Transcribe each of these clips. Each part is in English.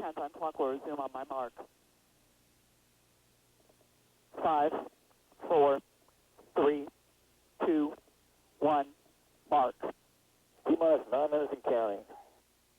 countdown clock will resume on my mark. 5, 4, 3, 2, 1, mark. T-minus 9 minutes and counting.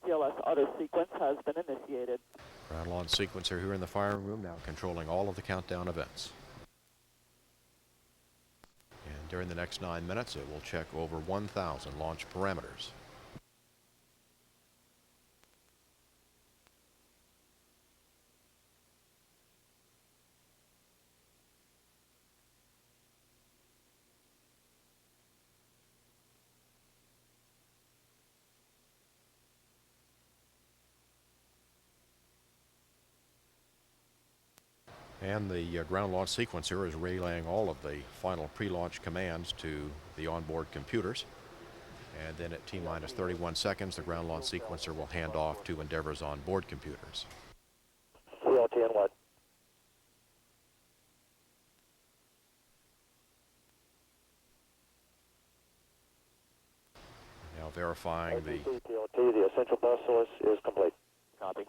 TLS auto sequence has been initiated. Ground launch sequencer here in the firing room, now controlling all of the countdown events. And during the next 9 minutes, it will check over 1,000 launch parameters. And the ground launch sequencer is relaying all of the final pre-launch commands to the onboard computers. And then at T-minus 31 seconds, the ground launch sequencer will hand off to Endeavour's onboard computers. CLT and what? Now verifying the... TLT, the essential bus source is complete. Copy.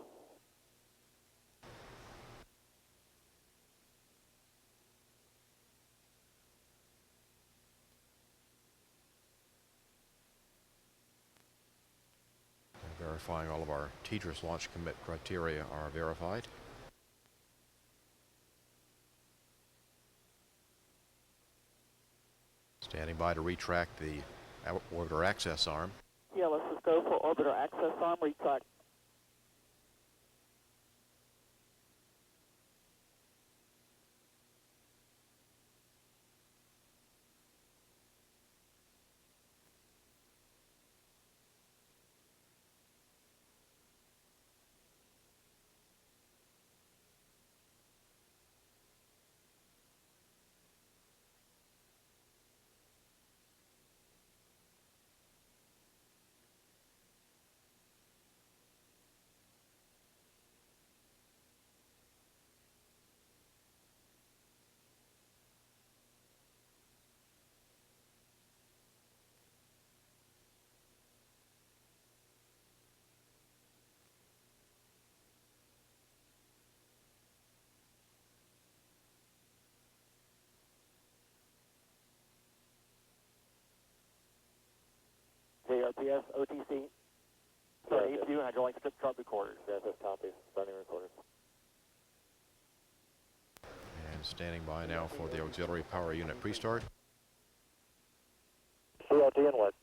Verifying all of our TDRS launch commit criteria are verified. Standing by to retract the orbiter access arm. TLS is go for orbiter access arm retract. JRPS, OTC, starting A2, hydraulic strip chart recorders. Yes, that's copy. Starting recorders. And standing by now for the auxiliary power unit pre-start. CLT and what?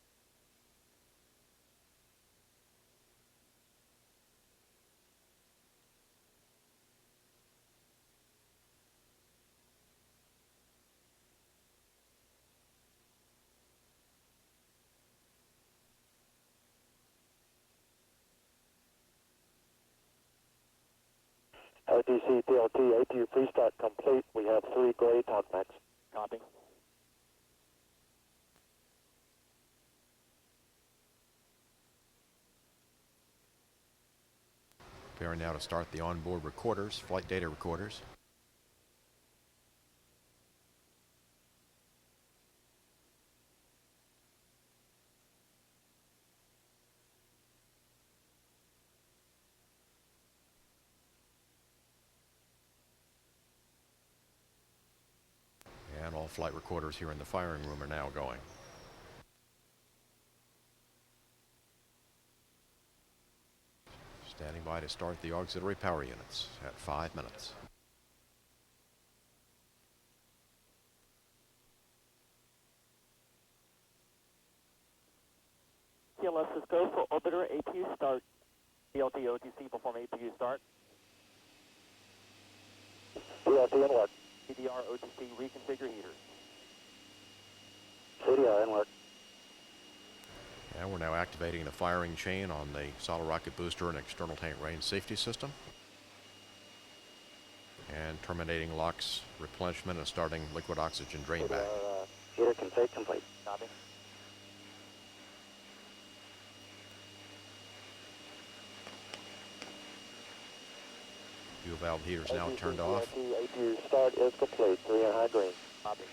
OTC, TLT, A2 pre-start complete. We have 3 gray talkbacks. Copy. Preparing now to start the onboard recorders, flight data recorders. And all flight recorders here in the firing room are now going. Standing by to start the auxiliary power units at 5 minutes. TLS is go for orbiter APU start. TLT, OTC, perform APU start. CLT and what? CDR, OTC, reconfigure heaters. CDR and what? And we're now activating the firing chain on the solid rocket booster and external tank range safety system. And terminating LOX replenishment and starting liquid oxygen drain back. Heater config complete. Copy. Fuel valve heaters now turned off. APU start is complete. 3 in high green. Copy.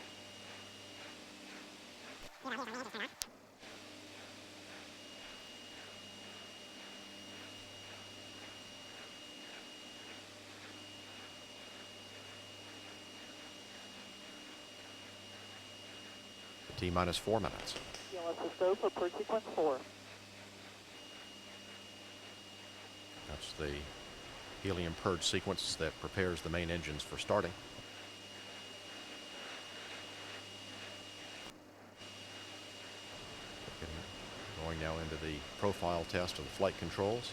T-minus 4 minutes. TLS is go for per sequence 4. That's the helium purge sequence that prepares the main engines for starting. Going now into the profile test of the flight controls.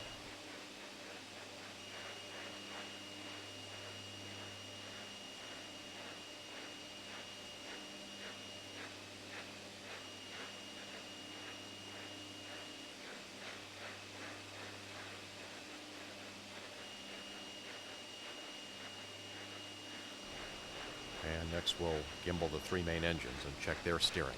And next we'll gimbal the 3 main engines and check their steering.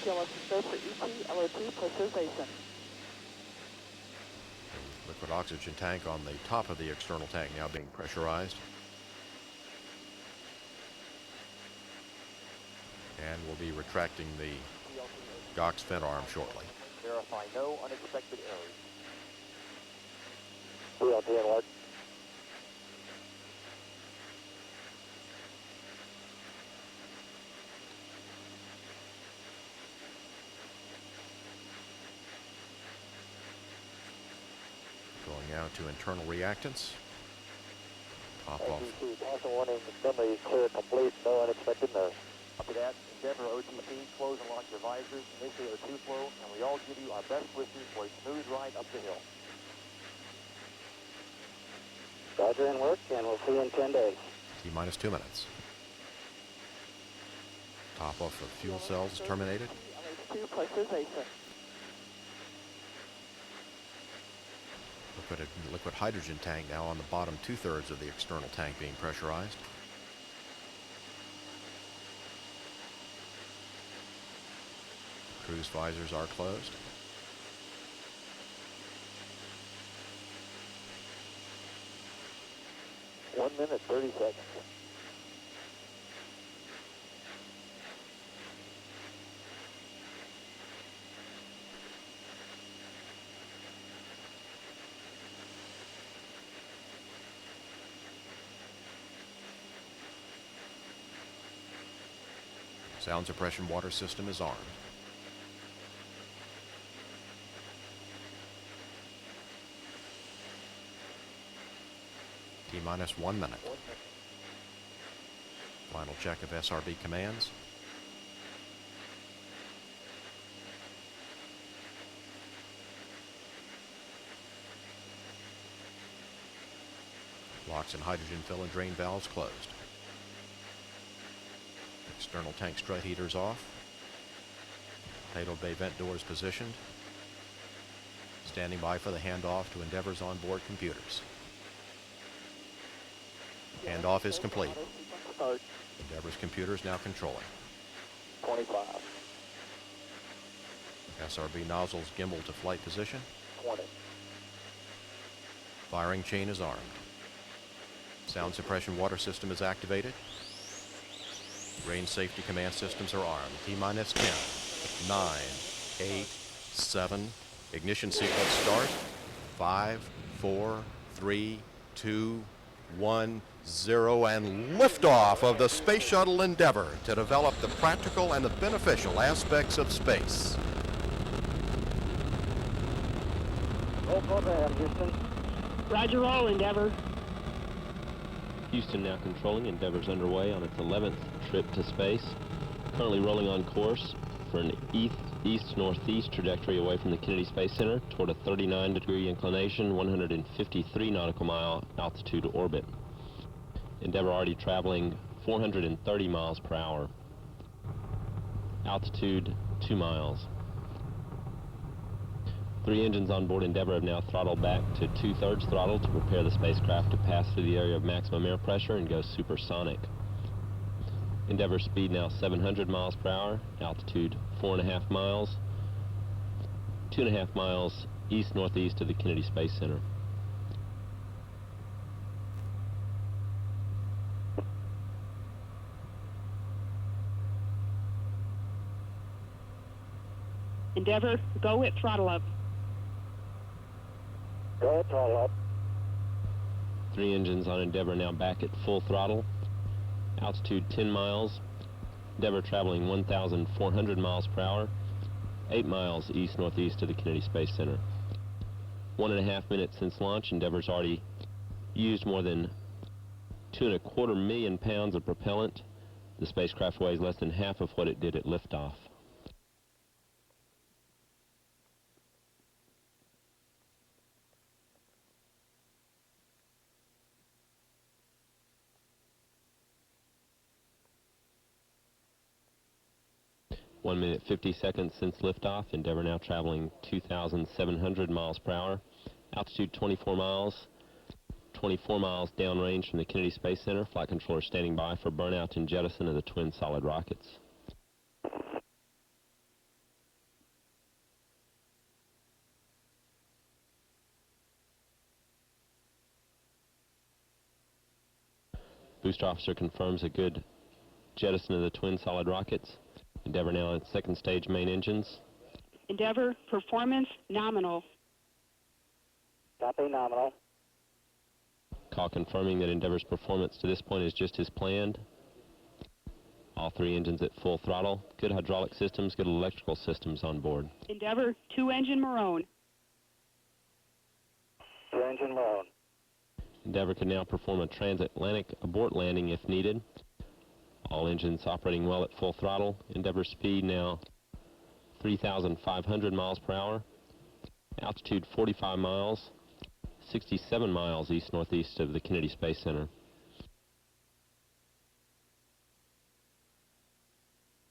TLS is go for ET, LO2 pressurization. Liquid oxygen tank on the top of the external tank now being pressurized. And we'll be retracting the GOX vent arm shortly. Verify no unexpected errors. VLT alert. Going now to internal reactants. Top off. ATC, caution warning, assembly clear, complete, no unexpected noise. After that, Endeavor OTC, close and lock your visors, initiate O2 flow, and we all give you our best wishes for a smooth ride up the hill. Roger and work, and we'll see you in 10 days. T-minus 2 minutes. Top off of fuel cells terminated. LH2 pressurization. Liquid hydrogen tank now on the bottom 2/3 of the external tank being pressurized. Cruise visors are closed. One minute, 30 seconds. Sound suppression water system is armed. T-minus 1 minute. Final check of SRB commands. Locks and hydrogen fill and drain valves closed. External tank strut heaters off. Payload bay vent doors positioned. Standing by for the handoff to Endeavor's onboard computers. Handoff is complete. Start. Endeavor's computers now controlling. 25. SRB nozzles gimbal to flight position. 20. Firing chain is armed. Sound suppression water system is activated. Range safety command systems are armed. T-minus 10, 9, 8, 7. Ignition sequence start. 5, 4, 3, 2, 1, 0. And liftoff of the Space Shuttle Endeavor to develop the practical and the beneficial aspects of space. Roll program, Houston. Roger, roll, Endeavor. Houston now controlling. Endeavor's underway on its 11th trip to space. Currently rolling on course for an east-northeast trajectory away from the Kennedy Space Center toward a 39-degree inclination, 153 nautical mile altitude orbit. Endeavor already traveling 430 miles per hour. Altitude 2 miles. 3 engines on board Endeavor have now throttled back to 2/3 throttle to prepare the spacecraft to pass through the area of maximum air pressure and go supersonic. Endeavor speed now 700 miles per hour, altitude 4.5 miles, 2.5 miles east-northeast of the Kennedy Space Center. Endeavor, go at throttle up. Go at throttle up. 3 engines on Endeavor now back at full throttle. Altitude 10 miles. Endeavor traveling 1,400 miles per hour, 8 miles east-northeast of the Kennedy Space Center. 1.5 minutes since launch, Endeavor's already used more than 2.25 million pounds of propellant. The spacecraft weighs less than half of what it did at liftoff. One minute 50 seconds since liftoff. Endeavor now traveling 2,700 miles per hour. Altitude 24 miles. 24 miles downrange from the Kennedy Space Center. Flight controller standing by for burnout and jettison of the twin solid rockets. Booster officer confirms a good jettison of the twin solid rockets. Endeavor now on second stage main engines. Endeavor, performance nominal. Copy, nominal. Call confirming that Endeavor's performance to this point is just as planned. All 3 engines at full throttle. Good hydraulic systems, good electrical systems on board. Endeavor, 2-engine Maroon. 2-engine Maroon. Endeavor can now perform a transatlantic abort landing if needed. All engines operating well at full throttle. Endeavor speed now 3,500 miles per hour. Altitude 45 miles, 67 miles east-northeast of the Kennedy Space Center.